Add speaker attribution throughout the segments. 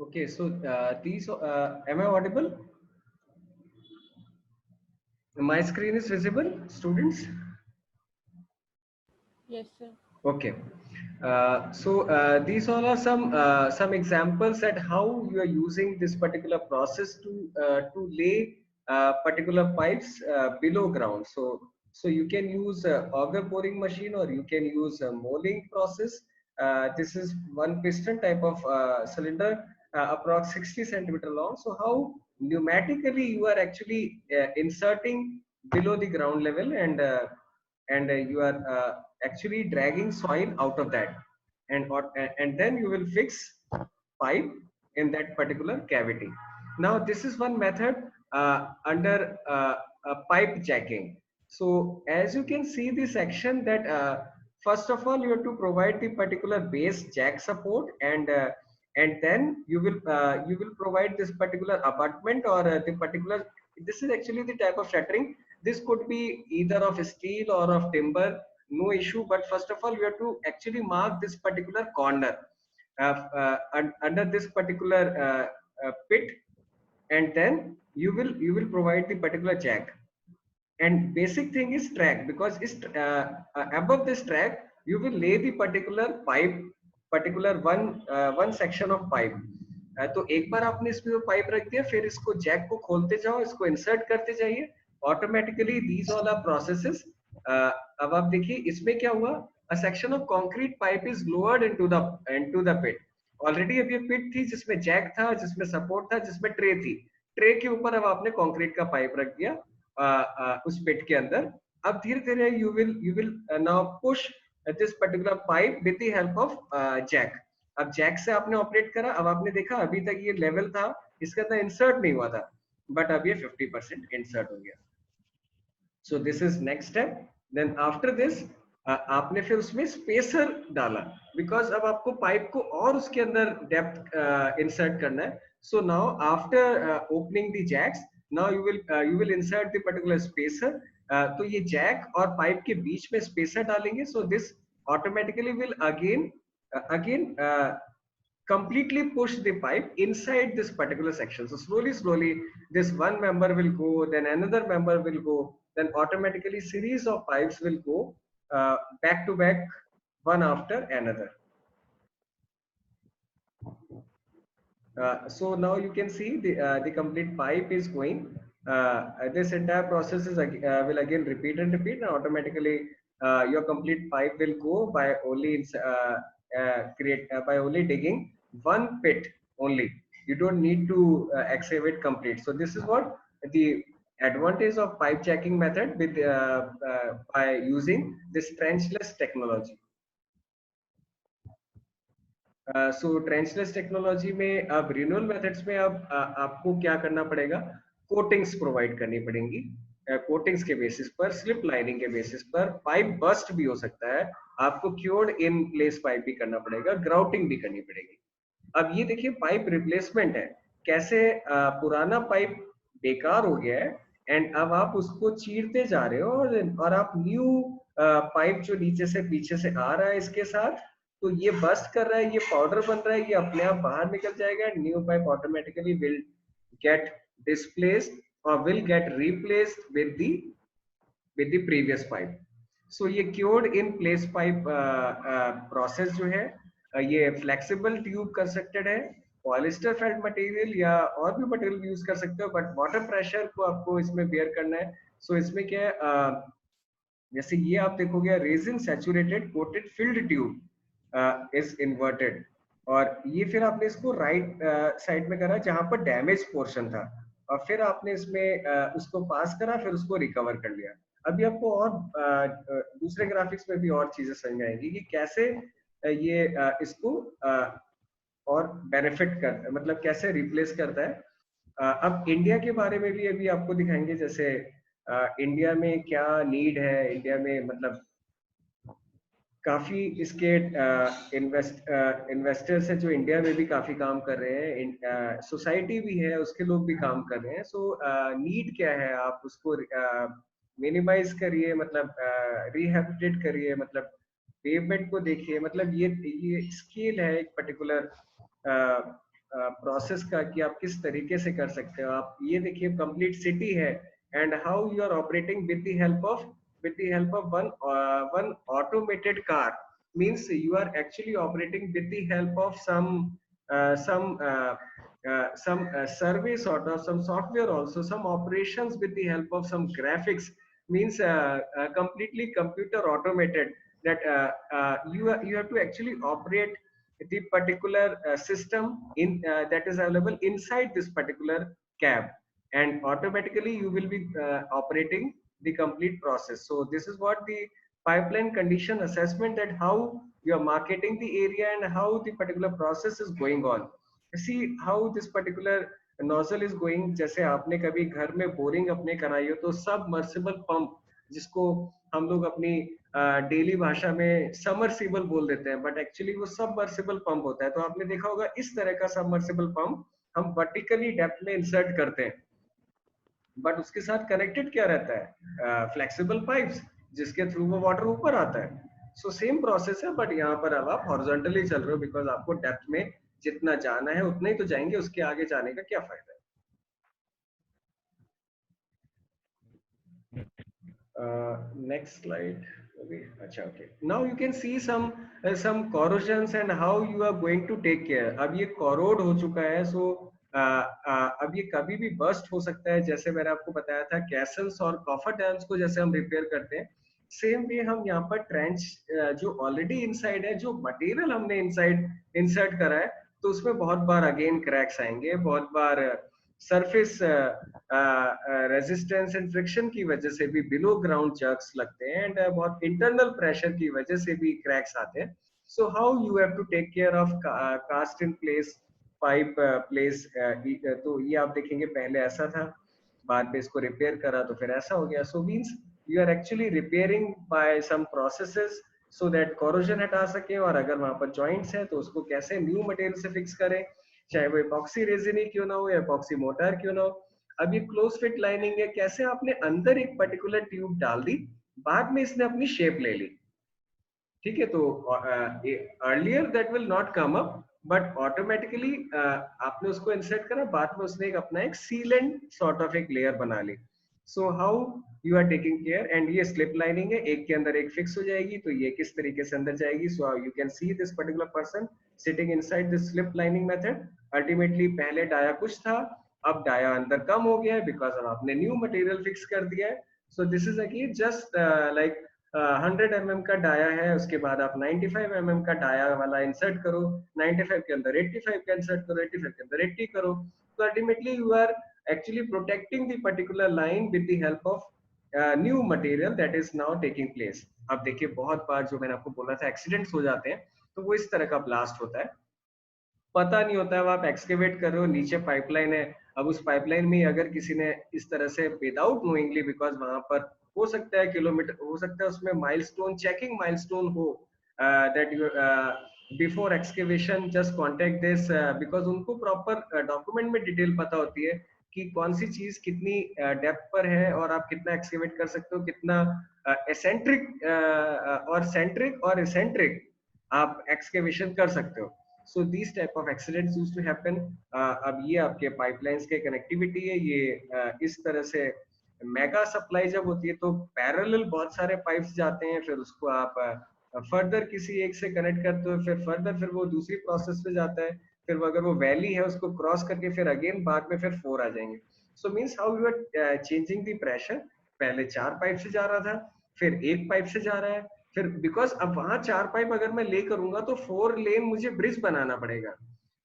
Speaker 1: Okay, so these am I audible? My screen is visible, students?
Speaker 2: Yes, sir.
Speaker 1: Okay. These all are some examples at how you are using this particular process to lay particular pipes below ground. So you can use auger boring machine, or you can use a molding process. This is one piston type of cylinder, approx 60 centimeter long. So how pneumatically you are actually inserting below the ground level, and you are actually dragging soil out of that, and then you will fix pipe in that particular cavity. Now this is one method under pipe jacking. So as you can see the section that first of all you have to provide the particular base jack support, and then you will provide this particular abutment, or the particular, this is actually the type of shuttering. This could be either of steel or of timber, no issue. But first of all, you have to actually mark this particular corner under this particular pit, and then you will provide the particular jack. And basic thing is track, because above this track you will lay the particular one section of pipe. तो एक बार आपने इसमें वो pipe रख दिया, फिर इसको Jack को खोलते जाओ, इसको इंसर्ट करते जाइए, automatically these all are processes. अब आप देखिए इसमें क्या हुआ, a section of concrete pipe is lowered into the pit. Already अब ये पिट थी जिसमें जैक था, जिसमें सपोर्ट था, जिसमें ट्रे थी. ट्रे के ऊपर अब आपने कंक्रीट का पाइप रख दिया उस पिट के अंदर. अब धीरे धीरे you will now push this particular pipe with the help of jack. अब जैक से आपने ऑपरेट करा. अब आपने देखा अभी तक ये लेवल था, इसके अंदर इंसर्ट नहीं हुआ था, बट अब ये 50% इंसर्ट हो गया. So this is next step. Then after this आपने फिर उसमें स्पेसर डाला, बिकॉज अब आपको पाइप को और उसके अंदर डेप्थ इंसर्ट करना है. So now after opening the jacks, now you will insert the particular spacer. तो ये जैक और पाइप के बीच में स्पेसर डालेंगे. So this automatically will again completely push the pipe inside this particular section. So slowly this one member will go, then another member will go, then automatically series of pipes will go back to back, one after another. So now you can see the complete pipe is going. This entire process is will again repeat and repeat, and automatically your complete pipe will go by only by only digging one pit only. You don't need to excavate complete. So this is what the advantage of pipe jacking method with by using this trenchless technology. So trenchless technology में अब renewal methods में अब आपको क्या करना पड़ेगा, coatings provide करनी पड़ेंगी. कोटिंग्स के बेसिस पर, स्लिप लाइनिंग के बेसिस पर पाइप बस्ट भी हो सकता है, आपको क्योर्ड इन प्लेस पाइप भी करना पड़ेगा, ग्राउटिंग भी करनी पड़ेगी. अब ये देखिए पाइप रिप्लेसमेंट है, कैसे पुराना पाइप बेकार हो गया है, एंड अब आप उसको चीरते जा रहे हो, और आप न्यू पाइप जो नीचे से पीछे से आ रहा है इसके साथ, तो ये बस्ट कर रहा है, ये पाउडर बन रहा है, ये अपने आप बाहर निकल जाएगा. New pipe automatically will get displaced और will get replaced with the previous pipe. So ये cured in place pipe process जो है, ये फ्लेक्सिबल ट्यूब कंस्ट्रक्टेड है, पॉलिस्टर फेल्ट मटेरियल या और भी मटेरियल यूज कर सकते हो, बट वाटर प्रेशर को आपको इसमें बेयर करना है. सो इसमें क्या है, जैसे ये आप देखोगे resin saturated coated field tube is inverted, और ये फिर आपने इसको राइट साइड में करा जहां पर डैमेज पोर्शन था, और फिर आपने इसमें उसको पास करा, फिर उसको रिकवर कर लिया. अभी आपको और दूसरे ग्राफिक्स में भी और चीजें समझ आएंगी कि कैसे ये इसको और बेनिफिट कर, मतलब कैसे रिप्लेस करता है. अब इंडिया के बारे में भी अभी आपको दिखाएंगे, जैसे इंडिया में क्या नीड है, इंडिया में मतलब काफी इसके इन्वेस्टर्स हैं जो इंडिया में भी काफी काम कर रहे हैं, सोसाइटी भी है उसके लोग भी काम कर रहे हैं. सो नीड क्या है, आप उसको मिनिमाइज करिए, मतलब रिहेबिलिटेट करिए, मतलब पेवमेंट को देखिए, मतलब ये स्केल है एक पर्टिकुलर प्रोसेस का कि आप किस तरीके से कर सकते हो। आप ये देखिए कंप्लीट सिटी है and how you are operating with the help of one automated car, means you are actually operating with the help of some service or some software, also some operations with the help of some graphics, means completely computer automated, that you have to actually operate the particular system in that is available inside this particular cab, and automatically you will be operating the complete process. So this is what the pipeline condition assessment, that how you are marketing the area and how the particular process is going on. See how this particular nozzle is going. जैसे आपने कभी घर में boring अपने कराई हो तो submersible pump, जिसको हम लोग अपनी डेली भाषा में सबमर्सिबल बोल देते हैं, बट एक्चुअली वो सबमर्सिबल पंप होता है। तो आपने देखा होगा इस तरह का सबमर्सिबल पंप हम वर्टिकली डेप्थ में इंसर्ट करते हैं, बट उसके साथ कनेक्टेड क्या रहता है, फ्लेक्सिबल पाइप्स, जिसके थ्रू वो वाटर ऊपर आता है। सो सेम प्रोसेस है, बट यहाँ पर अब आप हॉरिजॉन्टली चल रहे हो, बिकॉज आपको डेप्थ में जितना जाना है उतना ही तो जाएंगे, उसके आगे जाने का क्या फायदा है। Next slide. अच्छा, okay, now you can see some corrosions and how you are going to take care। अब ये corrode हो चुका है, सो अब ये कभी भी बर्स्ट हो सकता है। जैसे मैंने आपको बताया था कैसल्स और कॉफर डैम्स को जैसे हम रिपेयर करते हैं, सेम वे हम यहाँ पर ट्रेंच जो ऑलरेडी इनसाइड है, जो मटेरियल हमने इनसाइड इंसर्ट करा है, तो उसमें बहुत बार अगेन क्रैक्स आएंगे, बहुत बार सरफेस रेजिस्टेंस एंड फ्रिक्शन की वजह से भी बिलो ग्राउंड जर्क्स लगते हैं, एंड बहुत इंटरनल प्रेशर की वजह से भी क्रैक्स आते हैं। So how you have to take care of cast in place pipe place. तो ये आप देखेंगे पहले ऐसा था, बाद में इसको रिपेयर करा तो फिर ऐसा हो गया। So means you are actually repairing by some processes so that corrosion हटा सके, और अगर वहां पर जॉइंट्स है तो उसको कैसे न्यू मटेरियल से फिक्स करें, चाहे वो एपॉक्सी रेजिन ही क्यों ना हो या एपॉक्सी मोटार क्यों ना हो। अब ये क्लोज फिट लाइनिंग है, कैसे आपने अंदर एक पर्टिकुलर ट्यूब डाल दी, बाद में इसने अपनी शेप ले ली, ठीक है। तो earlier that will not come up, but automatically आपने उसको इंसर्ट करा, बाद में उसने एक अपना एक सीलेंट सॉर्ट ऑफ एक लेयर बना ली। So how you are taking care, and ये स्लिप लाइनिंग है, एक के अंदर एक फिक्स हो जाएगी, तो ये किस तरीके से अंदर जाएगी। So you can see this particular person sitting inside this slip lining method. Ultimately पहले डाया कुछ था, अब डाया अंदर कम हो गया है, बिकॉज अब आपने न्यू मटेरियल फिक्स कर दिया है। सो this is again just like 100 mm का डाया है, उसके बाद आप 95 mm का डाया वाला इंसर्ट करो, 95 के अंदर 85 का इंसर्ट करो, 85 के अंदर 80 करो। तो ultimately you are actually protecting the particular line with the help of new material that is now taking place. अब देखिए बहुत बार जो मैंने आपको बोला था एक्सीडेंट्स हो जाते हैं, तो वो इस तरह का ब्लास्ट होता है, पता नहीं होता है, अब आप एक्सकेवेट कर रहे हो, नीचे पाइपलाइन है, अब उस पाइपलाइन में अगर किसी ने इस तरह से विदाउट नोइंगली, बिकॉज वहां पर हो सकता है किलोमीटर, हो सकता है उसमें माइलस्टोन, चेकिंग माइलस्टोन हो, that you before excavation just contact this, because उनको प्रॉपर डॉक्यूमेंट में डिटेल पता होती है कि कौन सी चीज कितनी डेप्थ पर है, और आप कितना एक्सकेवेट कर सकते हो, कितना एसेंट्रिक और सेंट्रिक और एसेंट्रिक आप एक्सकेवेशन कर सकते हो। So these type of accidents used to happen. अब ये आपके पाइपलाइंस के कनेक्टिविटी है, ये इस तरह से मेगा सप्लाई जब होती है तो पैरेलल बहुत सारे पाइप्स जाते हैं, फिर उसको आप फर्दर किसी एक से कनेक्ट करते हो, फिर फर्दर फिर वो दूसरी प्रोसेस पे जाता है, फिर वो अगर वो वैली है उसको क्रॉस करके फिर अगेन बाद में फिर 4 आ जाएंगे। So means how you are changing the pressure, पहले 4 पाइप से जा रहा था, फिर एक पाइप से जा रहा है, फिर बिकॉज अब वहां 4 पाइप अगर मैं ले करूंगा तो 4 लेन मुझे ब्रिज बनाना पड़ेगा,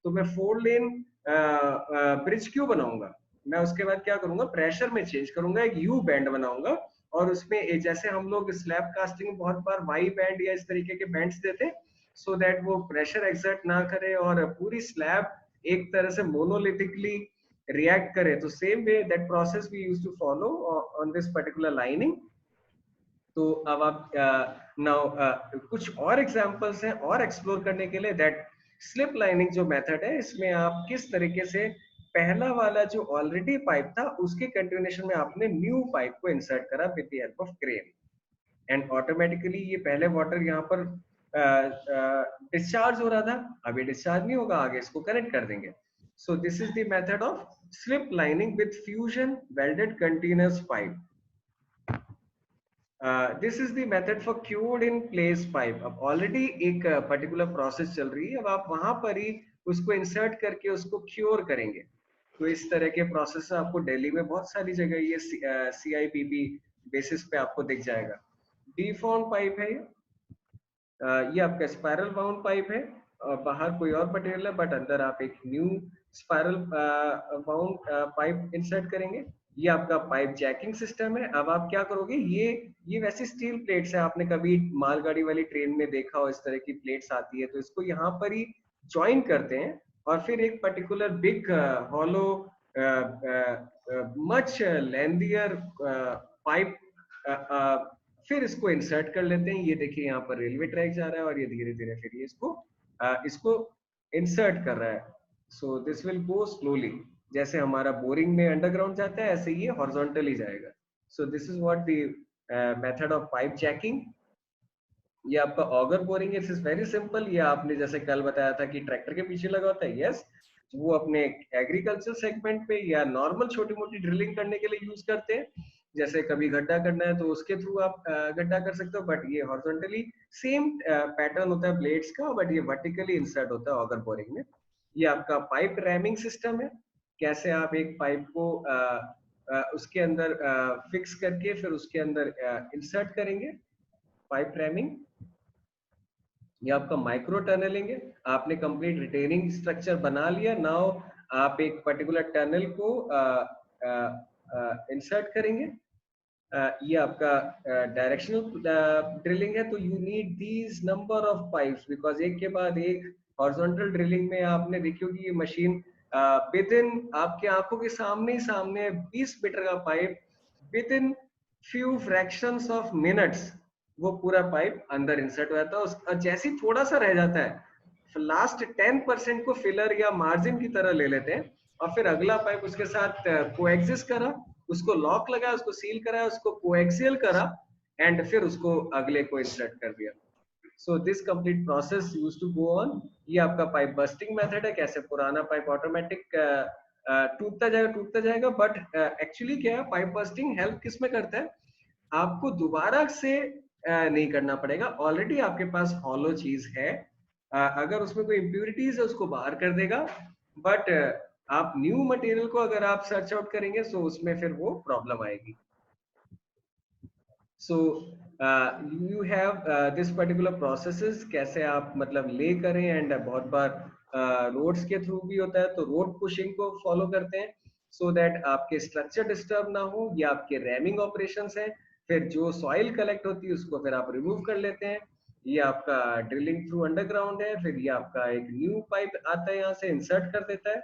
Speaker 1: तो मैं 4 लेन ब्रिज क्यों बनाऊंगा, मैं उसके बाद क्या करूंगा, प्रेशर में चेंज करूंगा, एक यू बैंड बनाऊंगा, और उसमें जैसे हम लोग स्लैब कास्टिंग में बहुत बार वाई बैंड या इस तरीके के बैंड्स देते हैं, सो दैट वो प्रेशर एक्सर्ट ना करे और पूरी स्लैब एक तरह से मोनोलिथिकली रिएक्ट करे। तो same way that process we used to follow on this particular lining. तो अब आप नाउ कुछ और एग्जांपल्स हैं और एक्सप्लोर करने के लिए, दैट स्लिप लाइनिंग जो मेथड है, इसमें आप किस तरीके से पहला वाला जो ऑलरेडी पाइप था उसके कंटिन्यूएशन में आपने न्यू पाइप को इंसर्ट करा with the help of crane, and automatically ये पहले वाटर यहाँ पर डिस्चार्ज हो रहा था, अब ये डिस्चार्ज नहीं होगा, आगे इसको कनेक्ट कर देंगे। So this is the method of slip lining with fusion welded continuous pipe. This is the method for cured in place pipe. अब ऑलरेडी एक पर्टिकुलर प्रोसेस चल रही है, अब आप वहां पर ही उसको इंसर्ट करके उसको क्योर करेंगे. तो इस तरह के प्रोसेस आपको दिल्ली में बहुत सारी जगह ये CIPP बेसिस पे आपको दिख जाएगा. डीफॉर्म पाइप है ये आपका स्पाइरल बाउंड पाइप है. बाहर कोई और मटेरियल है बट अंदर आप एक new spiral bound pipe insert करेंगे. ये आपका पाइप जैकिंग सिस्टम है. अब आप क्या करोगे, ये वैसी स्टील प्लेट्स है, आपने कभी मालगाड़ी वाली ट्रेन में देखा हो, इस तरह की प्लेट्स आती है, तो इसको यहाँ पर ही ज्वाइन करते हैं और फिर एक particular big hollow much lengthier pipe फिर इसको इंसर्ट कर लेते हैं. ये देखिए यहाँ पर रेलवे ट्रैक जा रहा है और ये धीरे धीरे फिर ये इसको इंसर्ट कर रहा है. So this will go slowly. जैसे हमारा बोरिंग में अंडरग्राउंड जाता है ऐसे ये हॉरिजॉन्टली जाएगा. सो this is what the method of pipe jacking. ये आपका ऑगर बोरिंग है. It is very simple. ये आपने जैसे कल बताया था कि ट्रैक्टर के पीछे लगा होता है, यस, वो अपने एग्रीकल्चर सेगमेंट पे या नॉर्मल छोटी मोटी ड्रिलिंग करने के लिए यूज करते हैं. जैसे कभी गड्ढा करना है तो उसके थ्रू आप गड्ढा कर सकते हो, बट ये हॉरिजॉन्टली सेम पैटर्न होता है ब्लेड्स का, बट ये वर्टिकली इंसर्ट होता है ऑगर बोरिंग में. ये आपका पाइप रैमिंग सिस्टम है. कैसे आप एक पाइप को उसके अंदर फिक्स करके फिर उसके अंदर इंसर्ट करेंगे, पाइप रैमिंग. ये आपका माइक्रो टनलिंग है. आपने कंप्लीट रिटेनिंग स्ट्रक्चर बना लिया. नाउ आप एक पर्टिकुलर टनल को इंसर्ट करेंगे. ये आपका डायरेक्शनल ड्रिलिंग है. तो you need these number of pipes because एक के बाद एक हॉरिजॉन्टल ड्रिलिंग में आपने देखी होगी ये मशीन विद इन आपके आंखों के सामने ही सामने 20 मीटर का pipe with in few fractions of minutes वो पूरा पाइप अंदर इंसर्ट हो जाता है. और जैसे ही थोड़ा सा रह जाता है लास्ट 10% को फिलर या मार्जिन की तरह ले लेते हैं और फिर अगला पाइप उसके साथ कोएग्जिस्ट करा, उसको लॉक लगाया, उसको सील कराया, उसको कोएक्सियल करा एंड फिर उसको अगले को इंसर्ट कर दिया. So this complete process used to go on. ये आपका पाइप बस्टिंग मेथड है. कैसे पुराना पाइप ऑटोमेटिक टूटता जाएगा बट एक्चुअली क्या है, पाइप बस्टिंग हेल्प किस में करता है, आपको दोबारा से नहीं करना पड़ेगा. ऑलरेडी आपके पास हॉलो चीज है. अगर उसमें कोई इम्प्यूरिटीज है उसको बाहर कर देगा, बट आप न्यू मटेरियल को अगर आप सर्च आउट करेंगे तो उसमें फिर वो प्रॉब्लम आएगी. So you have this particular processes. कैसे आप मतलब ले करें एंड बहुत बार रोड्स के थ्रू भी होता है तो रोड पुशिंग को फॉलो करते हैं सो दैट आपके स्ट्रक्चर डिस्टर्ब ना हो. या आपके रैमिंग ऑपरेशंस हैं. फिर जो सॉइल कलेक्ट होती है उसको फिर आप रिमूव कर लेते हैं. ये आपका ड्रिलिंग थ्रू अंडरग्राउंड है. फिर ये आपका एक न्यू पाइप आता है यहाँ से इंसर्ट कर देता है.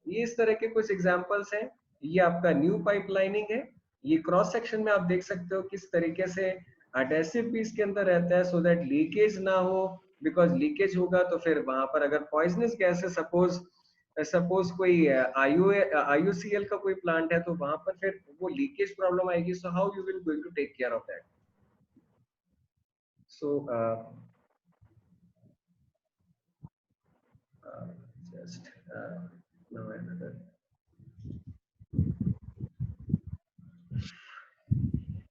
Speaker 1: ये इस तरह के कुछ एग्जांपल्स हैं. ये आपका न्यू पाइप लाइनिंग है. ये क्रॉस सेक्शन में आप देख सकते हो किस तरीके से अडेसिव पीस के अंदर रहता है सो दैट लीकेज ना हो. बिकॉज लीकेज होगा तो फिर वहां पर अगर पॉइजनस गैस है, सपोज सपोज कोई IUCL का कोई प्लांट है तो वहां पर फिर वो लीकेज प्रॉब्लम आएगी. So how you will going to take care of that. So just now another